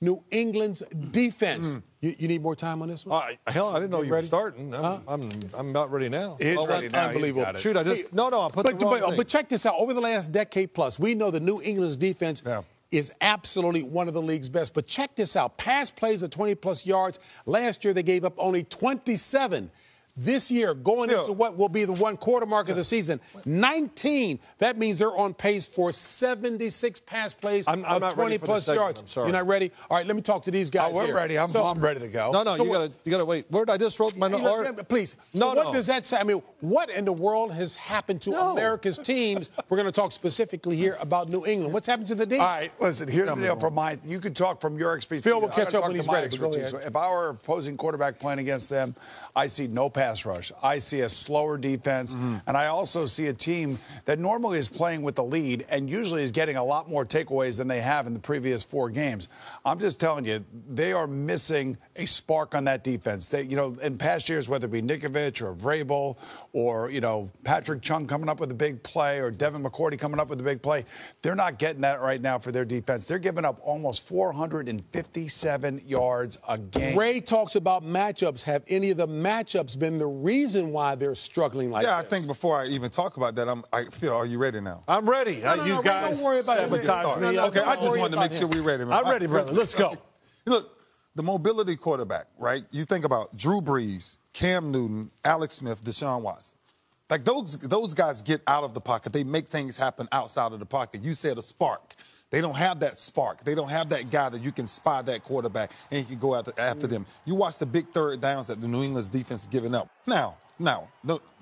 New England's defense. You need more time on this one? Hell, I didn't know you were ready? starting. I'm about ready now. He's ready now. Unbelievable. Shoot, I put the wrong thing. But check this out. Over the last decade plus, we know the New England's defense is absolutely one of the league's best. But check this out. Pass plays of 20-plus yards. Last year, they gave up only 27. This year, going into what will be the one-quarter mark of the season, 19. That means they're on pace for 76 pass plays of 20-plus yards. You're not ready? All right, let me talk to these guys. We're ready. I'm ready to go. No, you got to wait. Where did I just wrote my note? Please. What does that say? I mean, what in the world has happened to America's teams? We're going to talk specifically here about New England. What's happened to the D? All right, listen, here's the deal from my – you can talk from your experience. Phil will catch up when he's ready. If I were opposing quarterback playing against them, I see no pass rush. I see a slower defense, and I also see a team that normally is playing with the lead and usually is getting a lot more takeaways than they have in the previous 4 games. I'm just telling you, they are missing a spark on that defense. They, in past years, whether it be Nikovich or Vrabel or, Patrick Chung coming up with a big play or Devin McCourty coming up with a big play, they're not getting that right now for their defense. They're giving up almost 457 yards a game. Ray talks about matchups. Have any of the matchups been the reason why they're struggling like this? I think before I even talk about that, Phil, are you ready now? I'm ready. You guys don't worry about sabotage me. Okay, I just wanted to make sure we're ready. Man. I'm ready, brother. Let's go. Look, the mobility quarterback, right? You think about Drew Brees, Cam Newton, Alex Smith, Deshaun Watson. Like those guys get out of the pocket. They make things happen outside of the pocket. You said a spark. They don't have that spark. They don't have that guy that you can spy that quarterback and you can go after them. You watch the big third downs that the New England's defense is giving up. Now,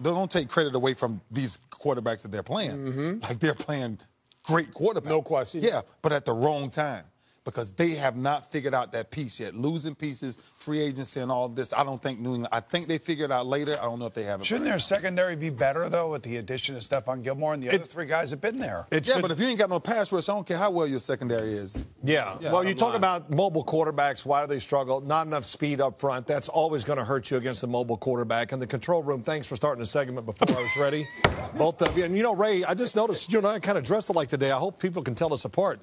don't take credit away from these quarterbacks that they're playing. Like they're playing great quarterbacks. No question. Yeah, but at the wrong time. Because they have not figured out that piece yet. Losing pieces, free agency, and all this. I don't think New England. I think they figured it out later. I don't know if they have it. Shouldn't their secondary be better, though, with the addition of Stephon Gilmore and the other 3 guys have been there? But if you ain't got no pass rush, I don't care how well your secondary is. Yeah. Well, you talk about mobile quarterbacks. Why do they struggle? Not enough speed up front. That's always going to hurt you against a mobile quarterback. And the control room, thanks for starting the segment before I was ready. Both of you. And, Ray, I just noticed you and I kind of dressed alike today. I hope people can tell us apart.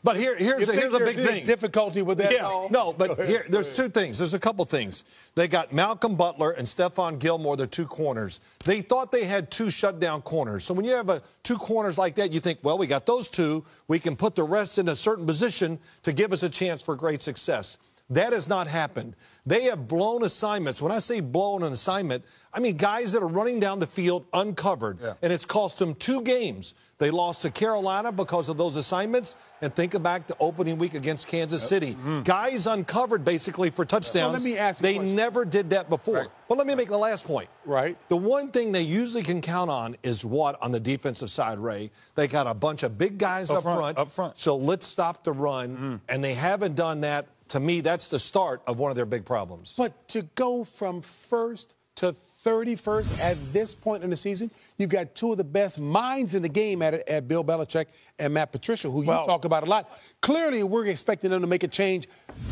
But here's a big thing. Difficulty with that? Yeah, no, but there's 2 things. There's a couple things. They got Malcolm Butler and Stephon Gilmore, the 2 corners. They thought they had 2 shutdown corners. So when you have 2 corners like that, you think, well, we got those 2. We can put the rest in a certain position to give us a chance for great success. That has not happened. They have blown assignments. When I say blown an assignment, I mean guys that are running down the field uncovered. Yeah. And it's cost them 2 games. They lost to Carolina because of those assignments. And think back to opening week against Kansas City. Guys uncovered basically for touchdowns. So let me ask they never did that before. Right. But let me make the last point. Right. The one thing they usually can count on is what on the defensive side, Ray? They got a bunch of big guys up front. So let's stop the run. And they haven't done that. To me, that's the start of one of their big problems. But to go from first to 31st at this point in the season, you've got 2 of the best minds in the game at Bill Belichick and Matt Patricia, who you talk about a lot. Clearly, we're expecting them to make a change,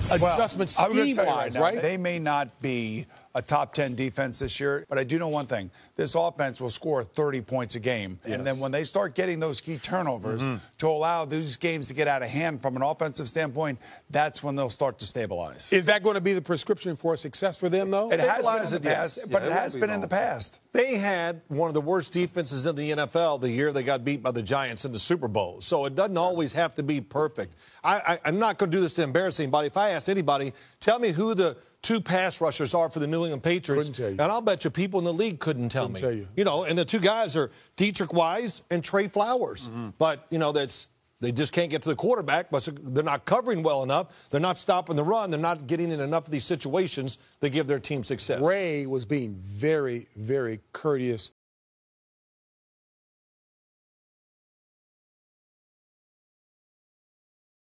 adjustment scheme-wise, right? They may not be a top 10 defense this year, but I do know one thing. This offense will score 30 points a game. Yes. And then when they start getting those key turnovers to allow these games to get out of hand from an offensive standpoint, that's when they'll start to stabilize. Is that going to be the prescription for success for them, though? It has been in the past, but it has been in the past. They had one of the worst defenses in the NFL the year they got beat by the Giants in the Super Bowl. So it doesn't always have to be perfect. I'm not going to do this to embarrass anybody. If I asked anybody, tell me who the 2 pass rushers are for the New England Patriots. Couldn't tell you. And I'll bet you people in the league couldn't tell me. Tell you. And the 2 guys are Dietrich Wise and Trey Flowers. But, they just can't get to the quarterback, but they're not covering well enough. They're not stopping the run. They're not getting in enough of these situations that give their team success. Ray was being very, very courteous